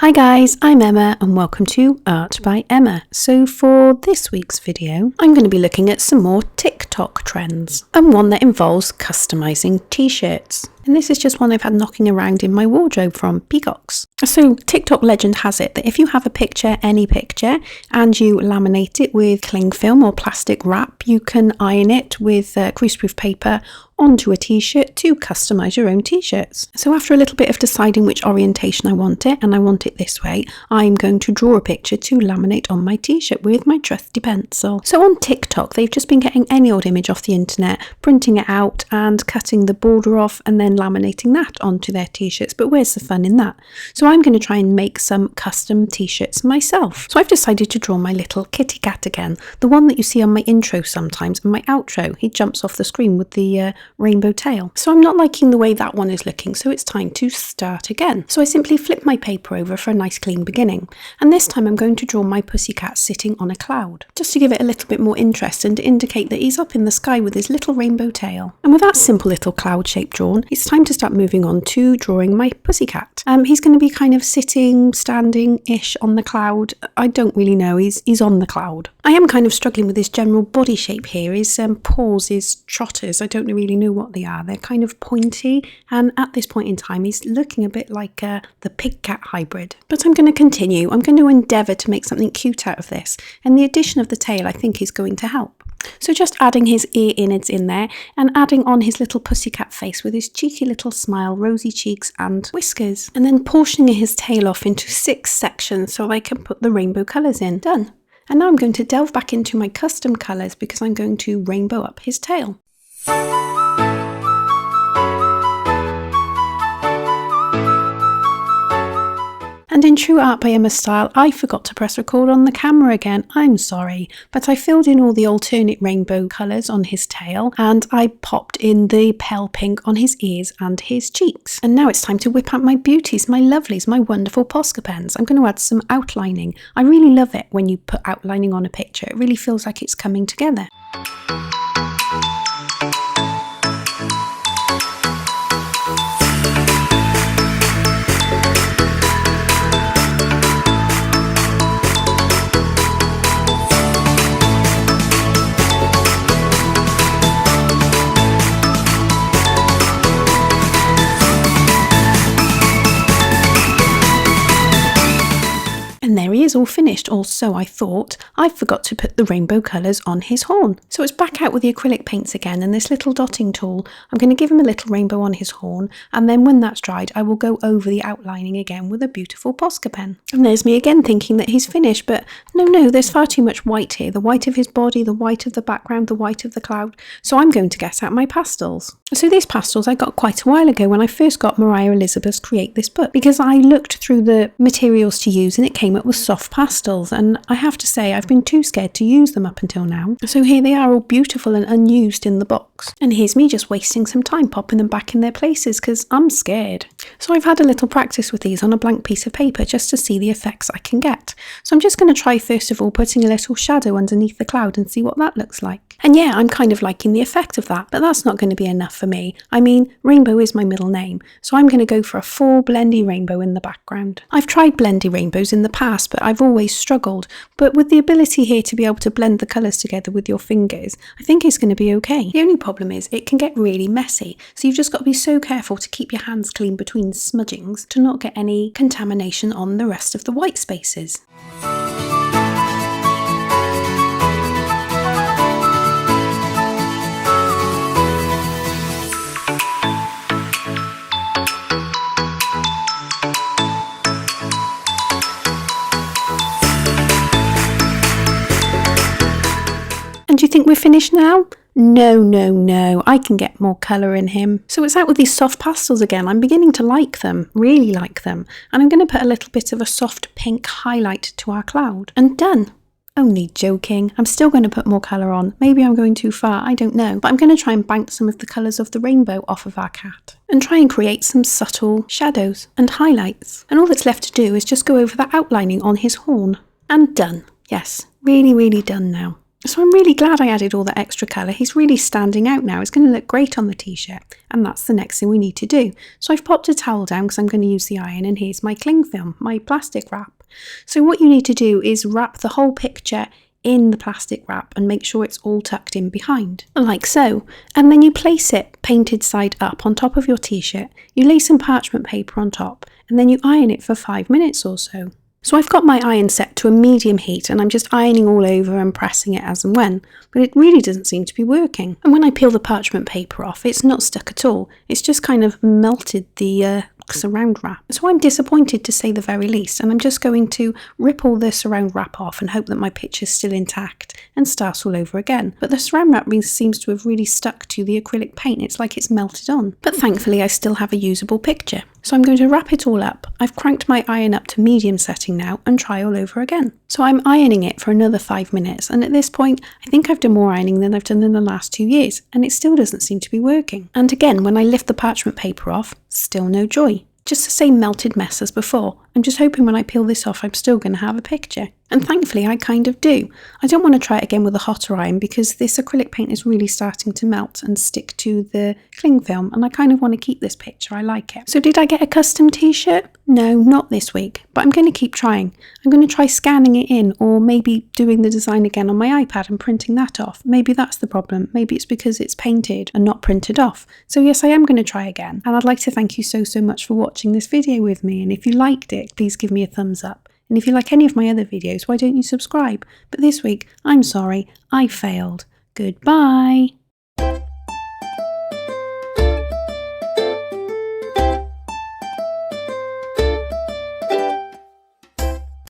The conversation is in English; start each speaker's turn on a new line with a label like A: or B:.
A: Hi guys, I'm Emma and welcome to Art by Emma. So for this week's video, I'm going to be looking at some more TikTok trends and one that involves customizing t-shirts. And this is just one I've had knocking around in my wardrobe from Peacocks. So TikTok legend has it that if you have a picture, any picture, and you laminate it with cling film or plastic wrap, you can iron it with greaseproof paper onto a t-shirt to customize your own t-shirts. So after a little bit of deciding which orientation I want it, and I want it this way, I'm going to draw a picture to laminate on my t-shirt with my trusty pencil. So on TikTok, they've just been getting any old image off the internet, printing it out and cutting the border off and then laminating that onto their t-shirts. But where's the fun in that? So I'm going to try and make some custom t-shirts myself. So I've decided to draw my little kitty cat again, the one that you see on my intro sometimes and my outro. He jumps off the screen with the rainbow tail. So I'm not liking the way that one is looking, so it's time to start again. So I simply flip my paper over for a nice clean beginning, and this time I'm going to draw my pussycat sitting on a cloud, just to give it a little bit more interest and to indicate that he's up in the sky with his little rainbow tail. And with that simple little cloud shape drawn, it's time to start moving on to drawing my pussycat. He's going to be kind of sitting, standing-ish on the cloud. I don't really know, he's on the cloud. I am kind of struggling with his general body shape here. His paws, his trotters, I don't really know what they are. They're kind of pointy, and at this point in time he's looking a bit like the pig-cat hybrid. But I'm going to continue. I'm going to endeavour to make something cute out of this, and the addition of the tail I think is going to help. So just adding his ear innards in there and adding on his little pussycat face with his cheeky little smile, rosy cheeks and whiskers, and then portioning his tail off into 6 sections so I can put the rainbow colours in. Done. And now I'm going to delve back into my custom colours because I'm going to rainbow up his tail. And in true Art by Emma style, I forgot to press record on the camera again. I'm sorry, but I filled in all the alternate rainbow colours on his tail and I popped in the pale pink on his ears and his cheeks. And now it's time to whip out my beauties, my lovelies, my wonderful Posca pens. I'm going to add some outlining. I really love it when you put outlining on a picture. It really feels like it's coming together. And there he is, all finished, or so I thought. I forgot to put the rainbow colours on his horn. So it's back out with the acrylic paints again and this little dotting tool. I'm going to give him a little rainbow on his horn, and then when that's dried I will go over the outlining again with a beautiful Posca pen. And there's me again thinking that he's finished, but no, there's far too much white here. The white of his body, the white of the background, the white of the cloud. So I'm going to get out my pastels. So these pastels I got quite a while ago when I first got Mariah Elizabeth's Create This book, because I looked through the materials to use and it came up with soft pastels, and I have to say I've been too scared to use them up until now. So here they are, all beautiful and unused in the box. And here's me just wasting some time popping them back in their places because I'm scared. So I've had a little practice with these on a blank piece of paper just to see the effects I can get. So I'm just going to try first of all putting a little shadow underneath the cloud and see what that looks like. And yeah, I'm kind of liking the effect of that, but that's not going to be enough for me. I mean, rainbow is my middle name, so I'm going to go for a full blendy rainbow in the background. I've tried blendy rainbows in the past, but I've always struggled. But with the ability here to be able to blend the colours together with your fingers, I think it's going to be okay. The only problem is it can get really messy, so you've just got to be so careful to keep your hands clean between smudgings to not get any contamination on the rest of the white spaces. And do you think we're finished now? No, I can get more colour in him. So it's out with these soft pastels again. I'm beginning to like them, really like them. And I'm going to put a little bit of a soft pink highlight to our cloud. And done. Only joking. I'm still going to put more colour on. Maybe I'm going too far, I don't know. But I'm going to try and bank some of the colours of the rainbow off of our cat and try and create some subtle shadows and highlights. And all that's left to do is just go over the outlining on his horn. And done. Yes, really done now. So I'm really glad I added all that extra colour. He's really standing out now. It's going to look great on the t-shirt, and that's the next thing we need to do. So I've popped a towel down because I'm going to use the iron, and here's my cling film, my plastic wrap. So what you need to do is wrap the whole picture in the plastic wrap and make sure it's all tucked in behind, like so. And then you place it painted side up on top of your t-shirt. You lay some parchment paper on top, and then you iron it for 5 minutes or so. So I've got my iron set to a medium heat, and I'm just ironing all over and pressing it as and when, but it really doesn't seem to be working. And when I peel the parchment paper off, it's not stuck at all. It's just kind of melted the surround wrap. So I'm disappointed, to say the very least, and I'm just going to rip all the surround wrap off and hope that my picture's still intact and start all over again. But the surround wrap seems to have really stuck to the acrylic paint. It's like it's melted on. But thankfully I still have a usable picture. So I'm going to wrap it all up. I've cranked my iron up to medium setting now and try all over again. So I'm ironing it for another 5 minutes, and at this point I think I've done more ironing than I've done in the last 2 years, and it still doesn't seem to be working. And again, when I lift the parchment paper off, still no joy. Just the same melted mess as before. I'm just hoping when I peel this off I'm still going to have a picture. And thankfully I kind of do. I don't want to try it again with a hotter iron because this acrylic paint is really starting to melt and stick to the cling film, and I kind of want to keep this picture. I like it. So did I get a custom t-shirt? No, not this week, but I'm going to keep trying. I'm going to try scanning it in, or maybe doing the design again on my iPad and printing that off. Maybe that's the problem. Maybe it's because it's painted and not printed off. So yes, I am going to try again. And I'd like to thank you so much for watching this video with me. And if you liked it, please give me a thumbs up. And if you like any of my other videos, why don't you subscribe? But this week, I'm sorry, I failed. Goodbye.